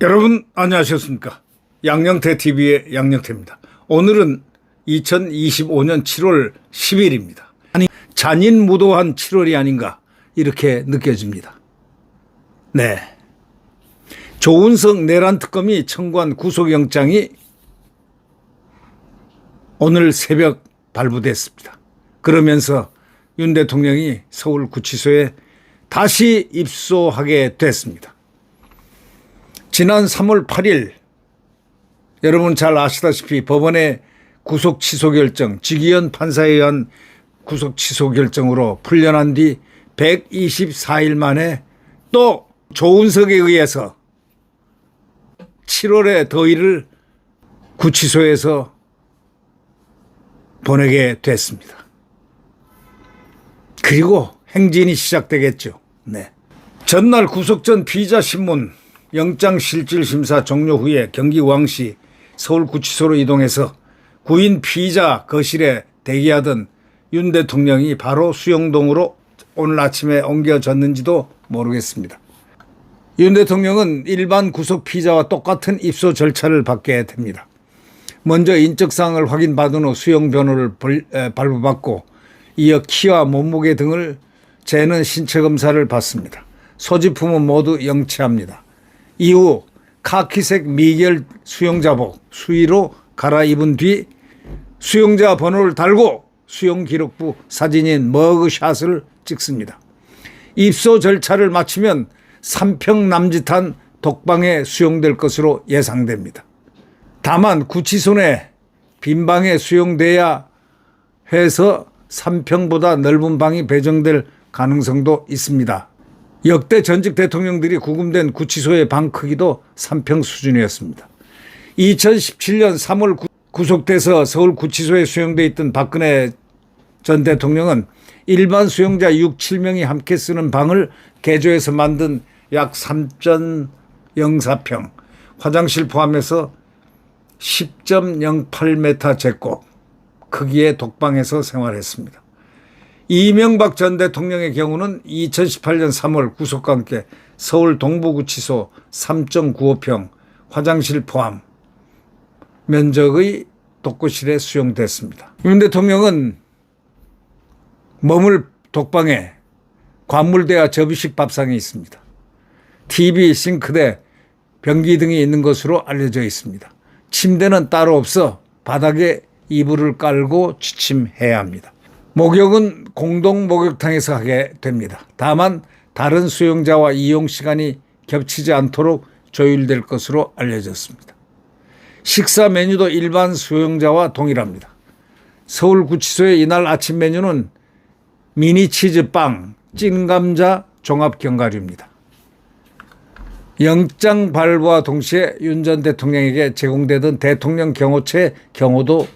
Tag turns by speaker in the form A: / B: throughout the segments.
A: 여러분 안녕하셨습니까? 양영태TV의 양영태입니다. 오늘은 2025년 7월 10일입니다. 아니, 잔인무도한 7월이 아닌가 이렇게 느껴집니다. 네, 조은석 내란 특검이 청구한 구속영장이 오늘 새벽 발부됐습니다. 그러면서 윤 대통령이 서울구치소에 다시 입소하게 됐습니다. 지난 3월 8일 여러분 잘 아시다시피 법원의 구속 취소 결정, 지기현 판사에 의한 구속 취소 결정으로 풀려난 뒤 124일 만에 또 조은석에 의해서 7월의 더위를 구치소에서 보내게 됐습니다. 그리고 행진이 시작되겠죠. 네. 전날 구속 전 피의자 신문 영장실질심사 종료 후에 경기광시 서울구치소로 이동해서 구인 피의자 거실에 대기하던 윤 대통령이 바로 수영동으로 오늘 아침에 옮겨졌는지도 모르겠습니다. 윤 대통령은 일반 구속 피의자와 똑같은 입소 절차를 받게 됩니다. 먼저 인적사항을 확인받은 후 수용 변호를 발부받고 이어 키와 몸무게 등을 재는 신체검사를 받습니다. 소지품은 모두 영치합니다. 이후 카키색 미결 수용자복 수의로 갈아입은 뒤 수용자 번호를 달고 수용기록부 사진인 머그샷을 찍습니다. 입소 절차를 마치면 3평 남짓한 독방에 수용될 것으로 예상됩니다. 다만 구치소 내 빈방에 수용돼야 해서 3평보다 넓은 방이 배정될 가능성도 있습니다. 역대 전직 대통령들이 구금된 구치소의 방 크기도 3평 수준이었습니다. 2017년 3월 구속돼서 서울구치소에 수용돼 있던 박근혜 전 대통령은 일반 수용자 6, 7명이 함께 쓰는 방을 개조해서 만든 약 3.04평, 화장실 포함해서 10.08m 제곱 크기의 독방에서 생활했습니다. 이명박 전 대통령의 경우는 2018년 3월 구속과 함께 서울 동부구치소 3.95평 화장실 포함 면적의 독거실에 수용됐습니다. 윤 대통령은 머물 독방에 관물대와 접이식 밥상이 있습니다. TV, 싱크대, 변기 등이 있는 것으로 알려져 있습니다. 침대는 따로 없어 바닥에 이불을 깔고 취침해야 합니다. 목욕은 공동 목욕탕에서 하게 됩니다. 다만 다른 수용자와 이용 시간이 겹치지 않도록 조율될 것으로 알려졌습니다. 식사 메뉴도 일반 수용자와 동일합니다. 서울구치소의 이날 아침 메뉴는 미니치즈빵, 찐감자, 종합견과류입니다. 영장 발부와 동시에 윤 전 대통령에게 제공되던 대통령 경호처의 경호도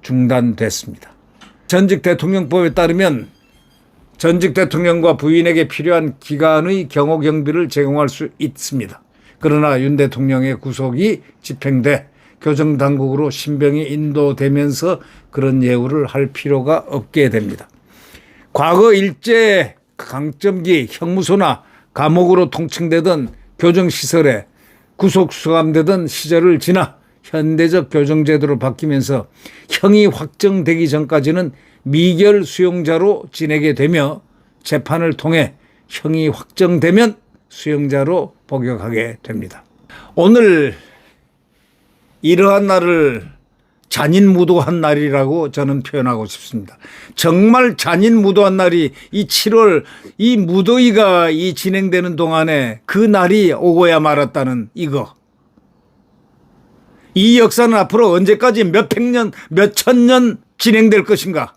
A: 중단됐습니다. 전직 대통령법에 따르면 전직 대통령과 부인에게 필요한 기간의 경호 경비를 제공할 수 있습니다. 그러나 윤 대통령의 구속이 집행돼 교정당국으로 신병이 인도되면서 그런 예우를 할 필요가 없게 됩니다. 과거 일제 강점기 형무소나 감옥으로 통칭되던 교정시설에 구속 수감되던 시절을 지나 현대적 교정제도로 바뀌면서 형이 확정되기 전까지는 미결 수용자로 지내게 되며 재판을 통해 형이 확정되면 수용자로 복역하게 됩니다. 오늘 이러한 날을 잔인무도한 날이라고 저는 표현하고 싶습니다. 정말 잔인무도한 날이 이 7월 이 무더위가 이 진행되는 동안에 그 날이 오고야 말았다는 이거. 이 역사는 앞으로 언제까지 몇백 년, 몇천 년 진행될 것인가?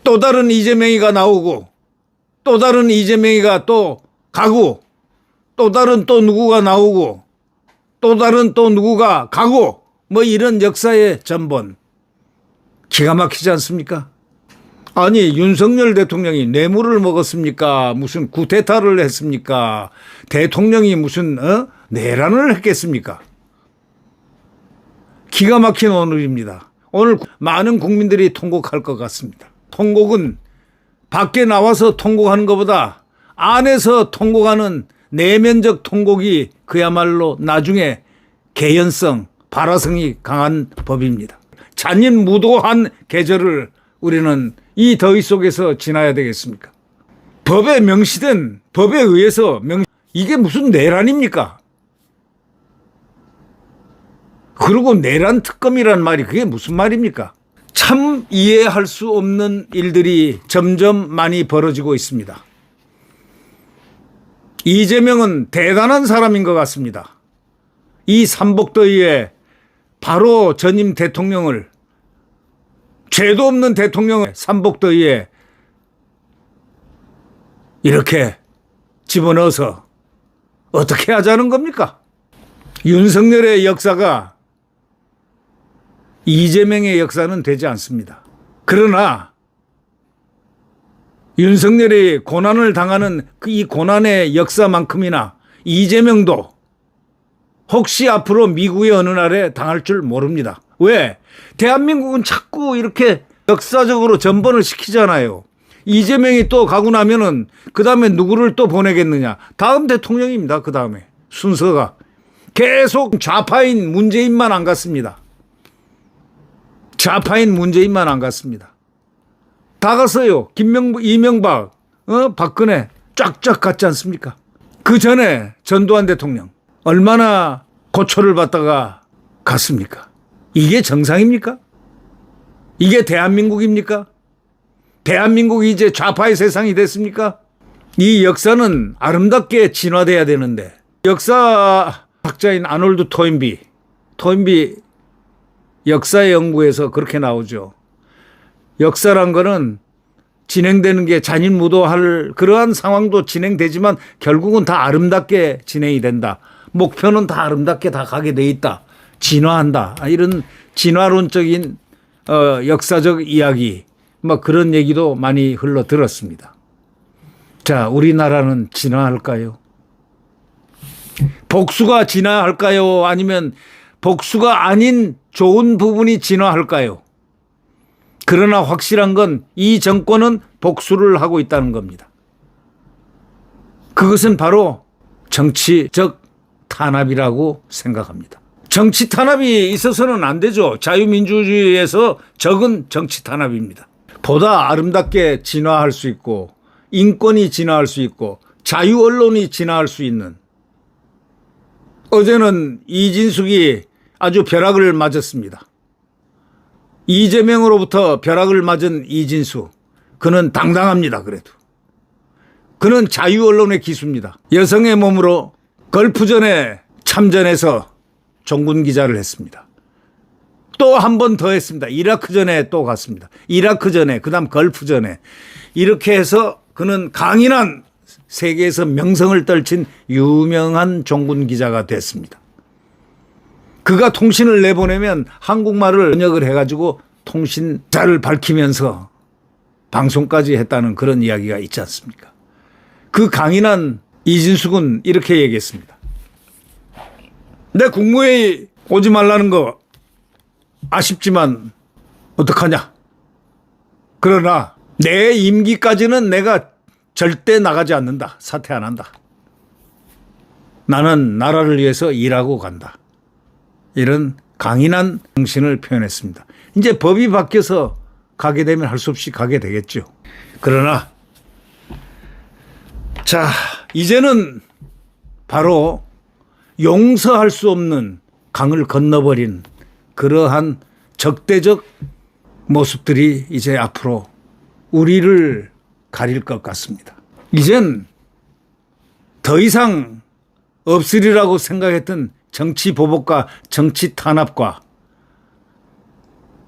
A: 또 다른 이재명이가 나오고 또 다른 이재명이가 또 가고 또 다른 또 누구가 나오고 또 다른 또 누구가 가고 뭐 이런 역사의 전본. 기가 막히지 않습니까? 아니 윤석열 대통령이 뇌물을 먹었습니까? 무슨 쿠데타를 했습니까? 대통령이 무슨 내란을 했겠습니까? 기가 막힌 오늘입니다. 오늘 많은 국민들이 통곡할 것 같습니다. 통곡은 밖에 나와서 통곡하는 것보다 안에서 통곡하는 내면적 통곡이 그야말로 나중에 개연성, 발화성이 강한 법입니다. 잔인무도한 계절을 우리는 이 더위 속에서 지나야 되겠습니까? 법에 명시된, 법에 의해서 이게 무슨 내란입니까? 그리고 내란 특검이란 말이 그게 무슨 말입니까? 참 이해할 수 없는 일들이 점점 많이 벌어지고 있습니다. 이재명은 대단한 사람인 것 같습니다. 이 삼복더위에 바로 전임 대통령을, 죄도 없는 대통령을 삼복더위에 이렇게 집어넣어서 어떻게 하자는 겁니까? 윤석열의 역사가 이재명의 역사는 되지 않습니다. 그러나 윤석열이 고난을 당하는 이 고난의 역사만큼이나 이재명도 혹시 앞으로 미국의 어느 날에 당할 줄 모릅니다. 왜? 대한민국은 자꾸 이렇게 역사적으로 전번을 시키잖아요. 이재명이 또 가고 나면은 그 다음에 누구를 또 보내겠느냐. 다음 대통령입니다. 그 다음에 순서가 계속 좌파인 문재인만 안 갔습니다. 좌파인 문재인만 안 갔습니다. 다 갔어요. 김명박, 이명박, 박근혜 쫙쫙 갔지 않습니까? 그 전에 전두환 대통령 얼마나 고초를 받다가 갔습니까? 이게 정상입니까? 이게 대한민국입니까? 대한민국이 이제 좌파의 세상이 됐습니까? 이 역사는 아름답게 진화돼야 되는데, 역사학자인 아놀드 토인비 역사의 연구에서 그렇게 나오죠. 역사란 거는 진행되는 게 잔인무도할 그러한 상황도 진행되지만 결국은 다 아름답게 진행이 된다. 목표는 다 아름답게 다 가게 돼 있다. 진화한다. 이런 진화론적인 역사적 이야기, 뭐 그런 얘기도 많이 흘러 들었습니다. 자, 우리나라는 진화할까요? 복수가 진화할까요? 아니면 복수가 아닌 좋은 부분이 진화할까요? 그러나 확실한 건 이 정권은 복수를 하고 있다는 겁니다. 그것은 바로 정치적 탄압이라고 생각합니다. 정치 탄압이 있어서는 안 되죠. 자유민주주의에서 적은 정치 탄압입니다. 보다 아름답게 진화할 수 있고, 인권이 진화할 수 있고, 자유 언론이 진화할 수 있는. 어제는 이진숙이 아주 벼락을 맞았습니다. 이재명으로부터 벼락을 맞은 이진숙. 그는 당당합니다. 그래도. 그는 자유 언론의 기수입니다. 여성의 몸으로 걸프전에 참전해서 종군 기자를 했습니다. 또 한 번 더 했습니다. 이라크전에 또 갔습니다. 이라크전에, 그 다음 걸프전에. 이렇게 해서 그는 강인한, 세계에서 명성을 떨친 유명한 종군 기자가 됐습니다. 그가 통신을 내보내면 한국말을 번역을 해가지고 통신자를 밝히면서 방송까지 했다는 그런 이야기가 있지 않습니까? 그 강인한 이진숙은 이렇게 얘기했습니다. 내 국무회의 오지 말라는 거 아쉽지만 어떡하냐. 그러나 내 임기까지는 내가 절대 나가지 않는다. 사퇴 안 한다. 나는 나라를 위해서 일하고 간다. 이런 강인한 정신을 표현했습니다. 이제 법이 바뀌어서 가게 되면 할 수 없이 가게 되겠죠. 그러나 자, 이제는 바로 용서할 수 없는 강을 건너버린 그러한 적대적 모습들이 이제 앞으로 우리를 가릴 것 같습니다. 이젠 더 이상 없으리라고 생각했던 정치 보복과 정치 탄압과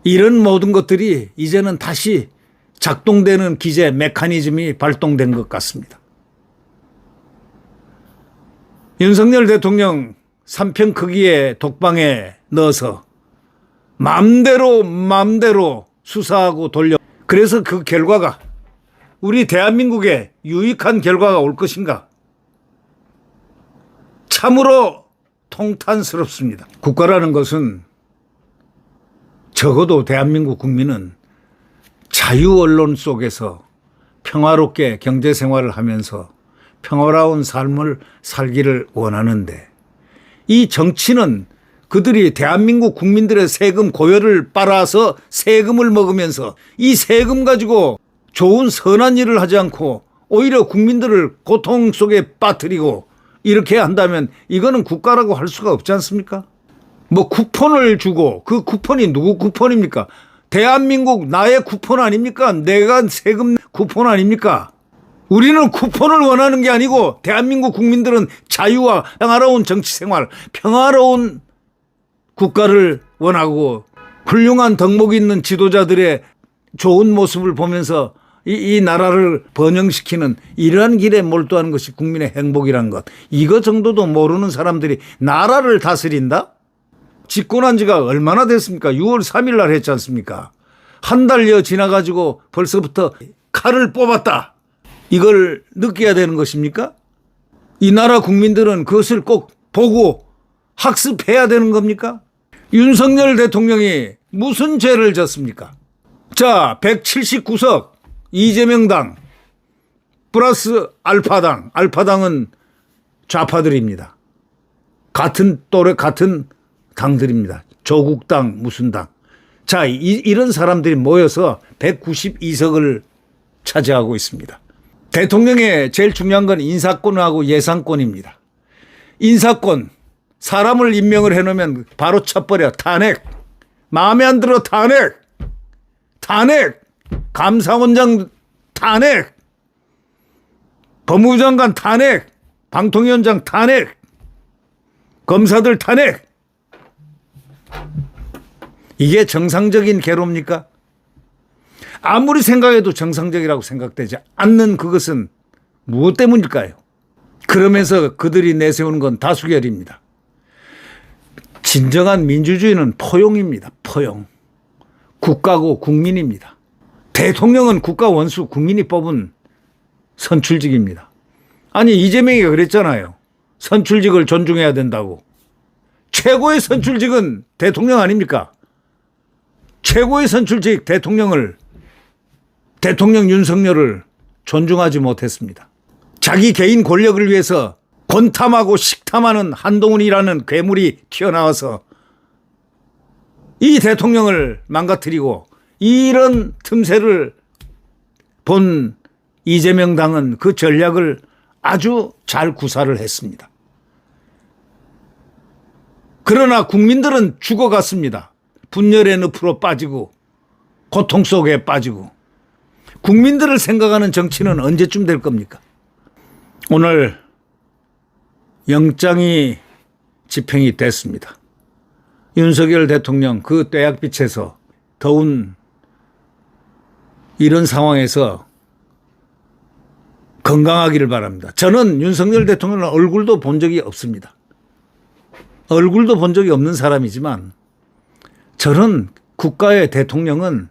A: 이런 모든 것들이 이제는 다시 작동되는 기제 메커니즘이 발동된 것 같습니다. 윤석열 대통령 3편 크기의 독방에 넣어서 마음대로 수사하고 돌려. 그래서 그 결과가 우리 대한민국에 유익한 결과가 올 것인가? 참으로 통탄스럽습니다. 국가라는 것은 적어도 대한민국 국민은 자유 언론 속에서 평화롭게 경제 생활을 하면서 평화로운 삶을 살기를 원하는데, 이 정치는 그들이 대한민국 국민들의 세금 고열을 빨아서 세금을 먹으면서 이 세금 가지고 좋은 선한 일을 하지 않고 오히려 국민들을 고통 속에 빠뜨리고 이렇게 한다면 이거는 국가라고 할 수가 없지 않습니까? 뭐 쿠폰을 주고, 그 쿠폰이 누구 쿠폰입니까? 대한민국 나의 쿠폰 아닙니까? 내가 세금 쿠폰 아닙니까? 우리는 쿠폰을 원하는 게 아니고 대한민국 국민들은 자유와 평화로운 정치 생활, 평화로운 국가를 원하고 훌륭한 덕목 있는 지도자들의 좋은 모습을 보면서 이 나라를 번영시키는 이러한 길에 몰두하는 것이 국민의 행복이란 것. 이거 정도도 모르는 사람들이 나라를 다스린다? 집권한 지가 얼마나 됐습니까? 6월 3일 날 했지 않습니까? 한 달여 지나가지고 벌써부터 칼을 뽑았다. 이걸 느껴야 되는 것입니까? 이 나라 국민들은 그것을 꼭 보고 학습해야 되는 겁니까? 윤석열 대통령이 무슨 죄를 졌습니까? 자, 179석 이재명 당 플러스 알파당. 알파당은 좌파들입니다. 같은 또래 같은 당들입니다. 조국당 무슨 당. 자, 이런 사람들이 모여서 192석을 차지하고 있습니다. 대통령의 제일 중요한 건 인사권하고 예산권입니다. 인사권, 사람을 임명을 해놓으면 바로 쳐버려. 탄핵. 마음에 안 들어 탄핵. 탄핵. 감사원장 탄핵. 법무부 장관 탄핵. 방통위원장 탄핵. 검사들 탄핵. 이게 정상적인 계로입니까? 아무리 생각해도 정상적이라고 생각되지 않는 그것은 무엇 때문일까요? 그러면서 그들이 내세우는 건 다수결입니다. 진정한 민주주의는 포용입니다. 포용. 국가고 국민입니다. 대통령은 국가 원수 국민이 뽑은 선출직입니다. 아니 이재명이가 그랬잖아요. 선출직을 존중해야 된다고. 최고의 선출직은 대통령 아닙니까? 최고의 선출직 대통령 윤석열을 존중하지 못했습니다. 자기 개인 권력을 위해서 권탐하고 식탐하는 한동훈이라는 괴물이 튀어나와서 이 대통령을 망가뜨리고, 이런 틈새를 본 이재명 당은 그 전략을 아주 잘 구사를 했습니다. 그러나 국민들은 죽어갔습니다. 분열의 늪으로 빠지고 고통 속에 빠지고. 국민들을 생각하는 정치는 언제쯤 될 겁니까? 오늘 영장이 집행이 됐습니다. 윤석열 대통령 그 뙤약빛에서 더운 이런 상황에서 건강하기를 바랍니다. 저는 윤석열 대통령 얼굴도 본 적이 없습니다. 얼굴도 본 적이 없는 사람이지만 저는 국가의 대통령은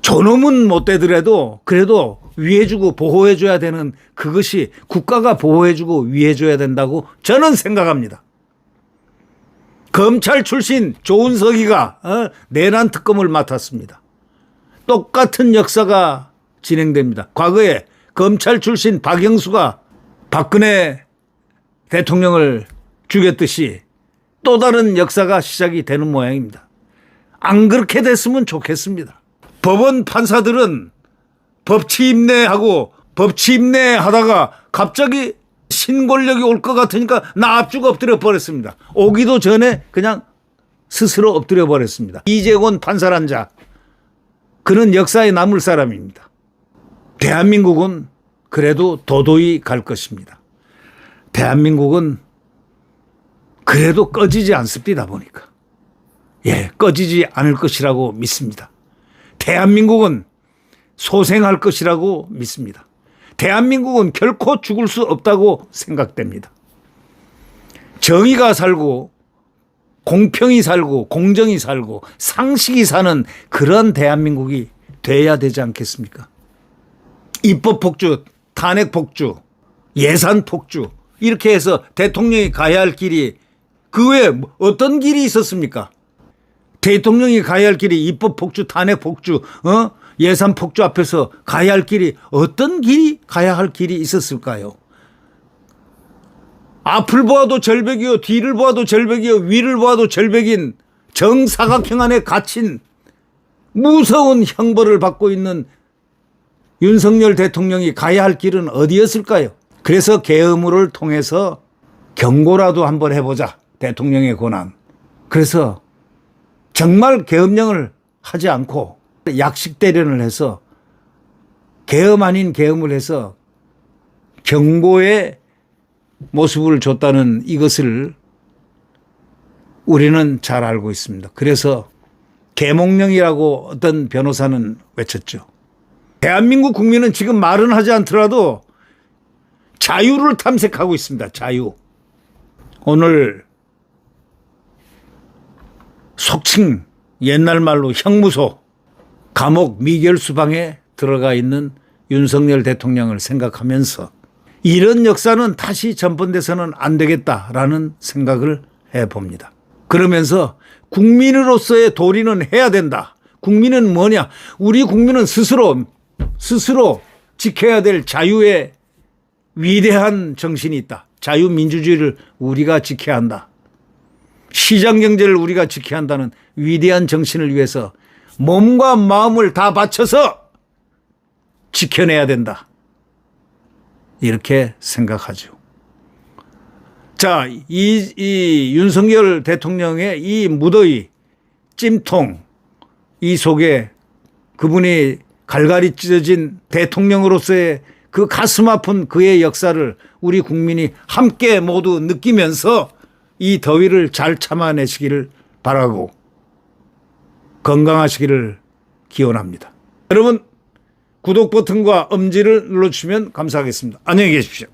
A: 저놈은 못 되더라도 그래도 위해주고 보호해줘야 되는, 그것이 국가가 보호해주고 위해줘야 된다고 저는 생각합니다. 검찰 출신 조은석이가 내란 특검을 맡았습니다. 똑같은 역사가 진행됩니다. 과거에 검찰 출신 박영수가 박근혜 대통령을 죽였듯이 또 다른 역사가 시작이 되는 모양입니다. 안 그렇게 됐으면 좋겠습니다. 법원 판사들은 법치임내하고 법치임내하다가 갑자기 신권력이 올 것 같으니까 나 압축 엎드려 버렸습니다. 오기도 전에 그냥 스스로 엎드려 버렸습니다. 이재권 판사란 자, 그는 역사에 남을 사람입니다. 대한민국은 그래도 도도히 갈 것입니다. 대한민국은 그래도 꺼지지 않습니다. 보니까. 꺼지지 않을 것이라고 믿습니다. 대한민국은 소생할 것이라고 믿습니다. 대한민국은 결코 죽을 수 없다고 생각됩니다. 정의가 살고 공평히 살고 공정히 살고 상식이 사는 그런 대한민국이 돼야 되지 않겠습니까? 입법 폭주, 탄핵 폭주, 예산 폭주, 이렇게 해서 대통령이 가야 할 길이 그 외에 어떤 길이 있었습니까? 대통령이 가야 할 길이 입법 폭주, 탄핵 폭주, 예산 폭주 앞에서 가야 할 길이 어떤 길이 가야 할 길이 있었을까요? 앞을 보아도 절벽이요, 뒤를 보아도 절벽이요, 위를 보아도 절벽인 정사각형 안에 갇힌 무서운 형벌을 받고 있는 윤석열 대통령이 가야 할 길은 어디였을까요? 그래서 계엄을 통해서 경고라도 한번 해보자. 대통령의 권한. 그래서 정말 계엄령을 하지 않고 약식 대련을 해서 계엄 아닌 계엄을 해서 경고의 모습을 줬다는 이것을 우리는 잘 알고 있습니다. 그래서 계몽령이라고 어떤 변호사는 외쳤죠. 대한민국 국민은 지금 말은 하지 않더라도 자유를 탐색하고 있습니다. 자유. 오늘 속칭 옛날 말로 형무소, 감옥 미결수방에 들어가 있는 윤석열 대통령을 생각하면서 이런 역사는 다시 전번돼서는 안 되겠다라는 생각을 해봅니다. 그러면서 국민으로서의 도리는 해야 된다. 국민은 뭐냐? 우리 국민은 스스로 지켜야 될 자유의 위대한 정신이 있다. 자유민주주의를 우리가 지켜야 한다. 시장경제를 우리가 지켜야 한다는 위대한 정신을 위해서 몸과 마음을 다 바쳐서 지켜내야 된다. 이렇게 생각하죠. 자, 이 윤석열 대통령의 이 무더위, 찜통, 이 속에 그분이 갈갈이 찢어진 대통령으로서의 그 가슴 아픈 그의 역사를 우리 국민이 함께 모두 느끼면서 이 더위를 잘 참아내시기를 바라고 건강하시기를 기원합니다. 여러분, 구독 버튼과 엄지를 눌러주시면 감사하겠습니다. 안녕히 계십시오.